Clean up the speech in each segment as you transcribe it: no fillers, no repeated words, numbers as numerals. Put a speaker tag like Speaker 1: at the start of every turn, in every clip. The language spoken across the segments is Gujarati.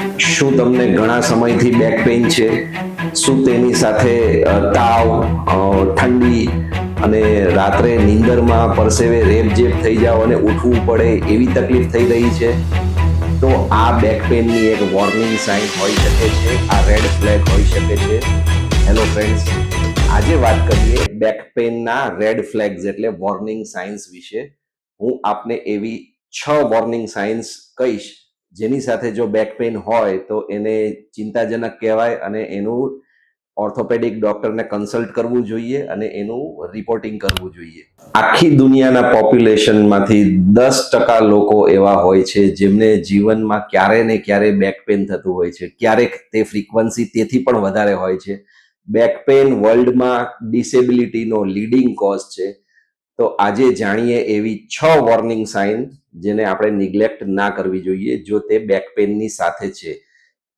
Speaker 1: શું તમને ઘણા સમયથી બેક પેઇન છે? શું તેની સાથે તાવ, ઠંડી અને રાત્રે નીંદરમાં પરસેવે રેબઝેબ થઈ જાવ અને ઉઠવું પડે એવી તકલીફ થઈ રહી છે? તો આ બેક પેઇનની એક વોર્નિંગ સાઇન હોઈ શકે છે, આ રેડ ફ્લેગ હોઈ શકે છે. હેલો ફ્રેન્ડ્સ, આજે વાત કરીએ બેક પેઇનના રેડ ફ્લેગ્સ એટલે વોર્નિંગ સાઇન્સ વિશે. હું આપને એવી 6 વોર્નિંગ સાઇન્સ કહીશ જેની સાથે જો બેક પેઇન હોય તો એને ચિંતાજનક કહેવાય અને એનું ઓર્થોપેડિક ડોક્ટરને કન્સલ્ટ કરવું જોઈએ અને એનું રિપોર્ટિંગ કરવું જોઈએ. આખી દુનિયાના પોપ્યુલેશનમાંથી 10% લોકો એવા હોય છે જેમને જીવનમાં ક્યારે ને ક્યારે બેક પેઇન થતું હોય છે. ક્યારેક તે ફ્રીક્વન્સી તેથી પણ વધારે હોય છે. બેક પેઇન વર્લ્ડમાં ડિસેબિલિટીનો લીડિંગ કોઝ છે. તો આજે જાણીએ એવી 6 વોર્નિંગ સાઇન જેને આપણે નિગ્લેક્ટ ના કરવી જોઈએ જો તે બેક પેઇનની સાથે છે.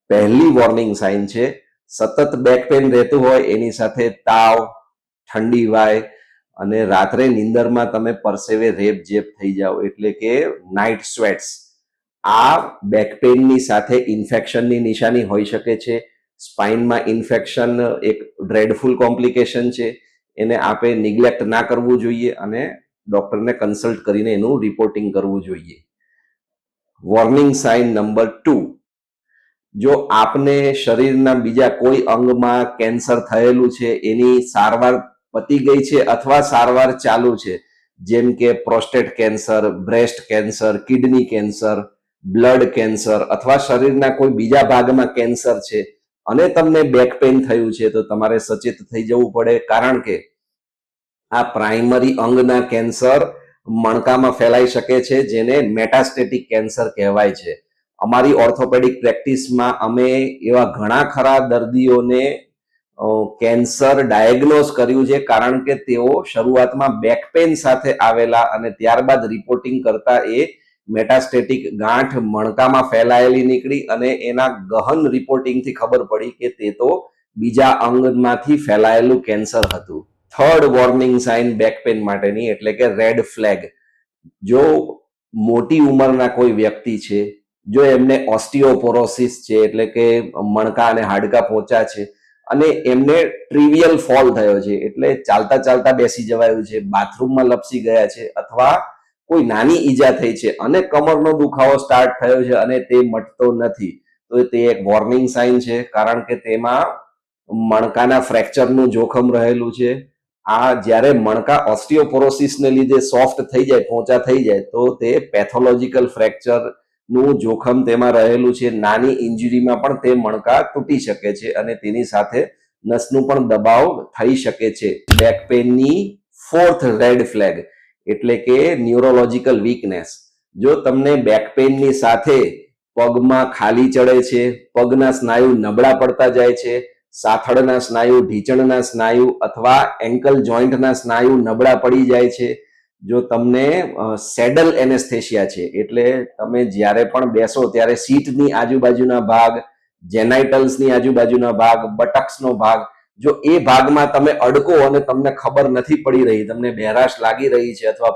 Speaker 1: પહેલી વોર્નિંગ સાઇન છે, સતત બેક પેઇન રહેતું હોય એની સાથે તાવ, ઠંડી વાય અને રાત્રે નીંદરમાં તમે પરસેવે રેબઝેબ થઈ જાઓ એટલે કે નાઇટ સ્વેટ્સ. આ બેક પેઇનની સાથે ઇન્ફેક્શનની નિશાની હોઈ શકે છે. સ્પાઇનમાં ઇન્ફેક્શન એક ડ્રેડફુલ કોમ્પ્લિકેશન છે. એને આપે નિગ્લેક્ટ ના કરવું જોઈએ અને ડોક્ટરને કન્સલ્ટ કરીને એનું રિપોર્ટિંગ કરવું જોઈએ. વોર્નિંગ સાઇન નંબર 2, જો આપને શરીરના બીજા કોઈ અંગમાં કેન્સર થયેલું છે, એની સારવાર પતી ગઈ છે અથવા સારવાર ચાલુ છે, જેમ કે prostate cancer, breast cancer, kidney cancer, blood cancer અથવા શરીરના કોઈ બીજા ભાગમાં કેન્સર છે અને તમને બેક પેઇન થયું છે તો તમારે સચેત થઈ જવું પડે, કારણ કે આ પ્રાઇમરી અંગના કેન્સર મણકામાં ફેલાઈ શકે છે જેને મેટાસ્ટેટિક કેન્સર કહેવાય છે. અમારી ઓર્થોપેડિક પ્રેક્ટિસમાં અમે એવા ઘણા ખરા દર્દીઓને કેન્સર ડાયગ્નોઝ કર્યું છે કારણ કે તેઓ શરૂઆતમાં બેક પેઇન સાથે આવેલા અને ત્યારબાદ રિપોર્ટિંગ કરતા એ મેટાસ્ટેટિક ગાંઠ મણકામાં ફેલાયેલી નીકળી અને એના ગહન રિપોર્ટિંગથી ખબર પડી કે તે તો બીજા અંગમાંથી ફેલાયેલું કેન્સર હતું. Third warning sign back pain માટેની એટલે કે રેડ ફ્લેગ, જો મોટી ઉંમરના કોઈ વ્યક્તિ છે, જો એમને ઓસ્ટિયોપોરોસિસ છે એટલે કે મણકા અને હાડકા પોચા છે અને એમને ટ્રિવિયલ ફોલ થયો છે એટલે ચાલતા ચાલતા બેસી જવાયું છે, બાથરૂમમાં લપસી ગયા છે અથવા કોઈ નાની ઈજા થઈ છે અને કમરનો દુખાવો સ્ટાર્ટ થયો છે અને તે મટતો નથી, તો તે એક વોર્નિંગ સાઇન છે કારણ કે તેમાં મણકાના ફ્રેક્ચરનું જોખમ રહેલું છે. આ જ્યારે મણકા ઓસ્ટિયોપોરોસિસને લીધે સોફ્ટ થઈ જાય, પોચા થઈ જાય તો તે પેથોલોજીકલ ફ્રેક્ચર નું જોખમ તેમાં રહેલું છે. નાની ઇન્જરીમાં પણ તે મણકા તૂટી શકે છે અને તેની સાથે નસનું પણ દબાવ થઈ શકે છે. બેક પેઇનની ફોર્થ રેડ ફ્લેગ એટલે કે ન્યુરોલોજીકલ વીકનેસ, જો તમને બેક પેઇનની સાથે પગમાં ખાલી ચડે છે, પગના સ્નાયુ નબળા પડતા જાય છે, સાથળના સ્નાયુ, ઢીચણના સ્નાયુ અથવા એન્કલ જોઈન્ટના સ્નાયુ નબળા પડી જાય છે, જો તમને સેડલ એનેસ્થેશિયા છે એટલે તમે જ્યારે પણ બેસો ત્યારે સીટની આજુબાજુના ભાગ, જેનાઇટલ્સની આજુબાજુના ભાગ, બટક્સનો ભાગ, જો એ ભાગમાં તમે અડકો અને તમને ખબર નથી પડી રહી, તમને બહેરાશ લાગી રહી છે અથવા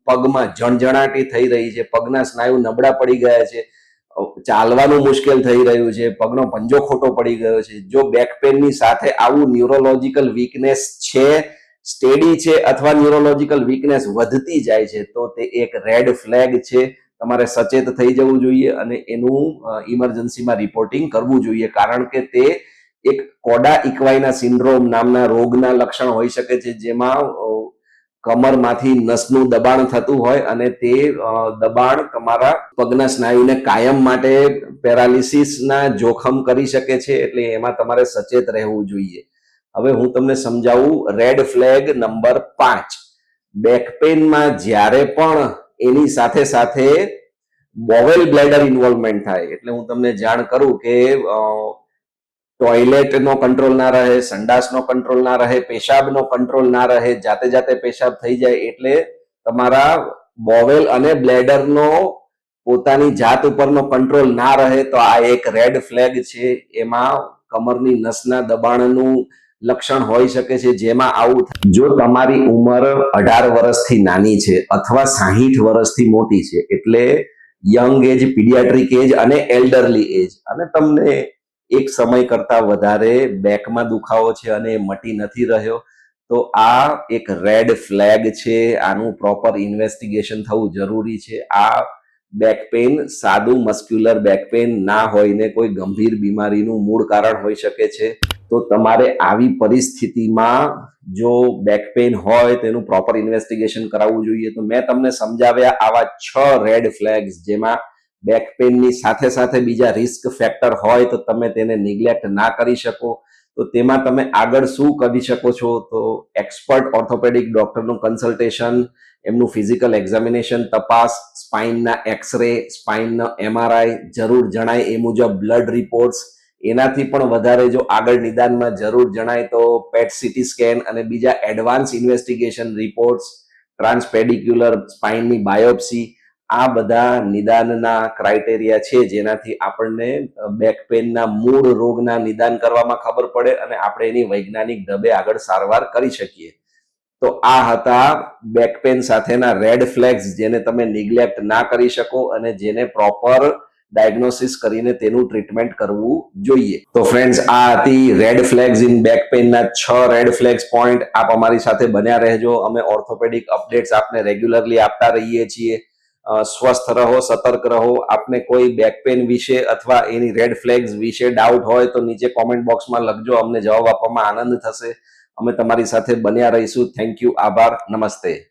Speaker 1: પગમાં જણજણાટી થઈ રહી છે, પગના સ્નાયુ નબળા પડી ગયા છે, ચાલવાનું મુશ્કેલ થઈ રહ્યું છે, પગનો પંજો ખોટો પડી ગયો છે, જો બેક પેઇનની સાથે આવું ન્યુરોલોજીકલ વીકનેસ છે, સ્ટેડી છે અથવા ન્યુરોલોજીકલ વીકનેસ વધતી જાય છે તો તે એક રેડ ફ્લેગ છે. તમારે સચેત થઈ જવું જોઈએ અને એનું ઇમરજન્સીમાં રિપોર્ટિંગ કરવું જોઈએ કારણ કે તે એક કોડા ઇક્વાઇના સિન્ડ્રોમ નામના રોગના લક્ષણ હોઈ શકે છે જેમાં કમરમાંથી નસનું દબાણ થતું હોય અને તે દબાણ તમારા પગના સ્નાયુને કાયમ માટે પેરાલિસિસના જોખમ કરી શકે છે એટલે એમાં તમારે સચેત રહેવું જોઈએ. હવે હું તમને સમજાવું રેડ ફ્લેગ નંબર 5. બેક પેઇનમાં જ્યારે પણ એની સાથે સાથે બોવેલ બ્લેડર ઇન્વોલ્વમેન્ટ થાય એટલે હું તમને જાણ કરું કે ટોયલેટનો કંટ્રોલ ના રહે, સંડાસનો કંટ્રોલ ના રહે, પેશાબનો કંટ્રોલ ના રહે, જાતે જાતે પેશાબ થઈ જાય એટલે તમારા બોવેલ અને બ્લેડરનો પોતાની જાત ઉપરનો કંટ્રોલ ના રહે તો આ એક રેડ ફ્લેગ છે. એમાં કમરની નસના દબાણનું લક્ષણ હોઈ શકે છે જેમાં આવું થાય. જો તમારી ઉંમર 18 વર્ષથી નાની છે અથવા 60 વર્ષથી મોટી છે એટલે યંગ એજ, પીડિયાટ્રિક એજ અને એલ્ડરલી એજ, અને તમને એક સમય કરતા વધારે બેકમાં દુખાવો છે અને એ મટી નથી રહ્યો, તો આ એક રેડ ફ્લેગ છે. આનું પ્રોપર ઇન્વેસ્ટિગેશન થવું જરૂરી છે. આ બેક પેઇન સાદું મસ્ક્યુલર બેક પેઇન ના હોય ને કોઈ ગંભીર બીમારીનું મૂળ કારણ હોઈ શકે છે. તો તમારે આવી પરિસ્થિતિમાં જો બેક પેઇન હોય તેનું પ્રોપર ઇન્વેસ્ટિગેશન કરાવવું જોઈએ. તો મેં તમને સમજાવ્યા આવા 6 રેડ ફ્લેગ્સ, જેમાં બેક પેઇનની સાથે સાથે બીજા રિસ્ક ફેક્ટર હોય તો તમે તેને નિગ્લેક્ટ ના કરી શકો. તો તેમાં તમે આગળ શું કરી શકો છો? તો એક્સપર્ટ ઓર્થોપેડિક ડોક્ટરનું કન્સલ્ટેશન, એમનું ફિઝિકલ એક્ઝામિનેશન, તપાસ, સ્પાઇનના એક્સરે, સ્પાઇનનો MRI, જરૂર જણાય એ મુજબ બ્લડ રિપોર્ટ્સ, એનાથી પણ વધારે જો આગળ નિદાનમાં જરૂર જણાય તો પેટ સીટી સ્કેન અને બીજા એડવાન્સ ઇન્વેસ્ટિગેશન રિપોર્ટ્સ, ટ્રાન્સપેડિક્યુલર સ્પાઇનની બાયોપ્સી, આ બધા નિદાનના ક્રાઇટેરિયા છે જેનાથી આપણને બેક પેઇનના મૂળ રોગના નિદાન કરવામાં ખબર પડે અને આપણે એની વૈજ્ઞાનિક ઢબે આગળ સારવાર કરી શકીએ. તો આ હતા બેક પેઇન સાથેના રેડ ફ્લેગ્સ, જેને તમે નિગ્લેક્ટ ના કરી શકો અને જેને પ્રોપર ડાયગ્નોસિસ કરીને તેનું ટ્રીટમેન્ટ કરવું જોઈએ. તો ફ્રેન્ડ્સ, આ હતી રેડ ફ્લેગ્સ ઇન બેક પેઇનના 6 રેડ ફ્લેગ્સ પોઈન્ટ. આપ અમારી સાથે બન્યા રહેજો. અમે ઓર્થોપેડિક અપડેટ્સ આપને રેગ્યુલરલી આપતા રહીએ છીએ. સ્વસ્થ રહો, સતર્ક રહો. આપને કોઈ બેક પેઇન વિશે અથવા એની રેડ ફ્લેગ્સ વિશે ડાઉટ હોય તો નીચે કોમેન્ટ બોક્સમાં લખજો. અમને જવાબ આપવામાં આનંદ થશે. અમે તમારી સાથે બન્યા રહીશું. Thank you. આભાર. નમસ્તે.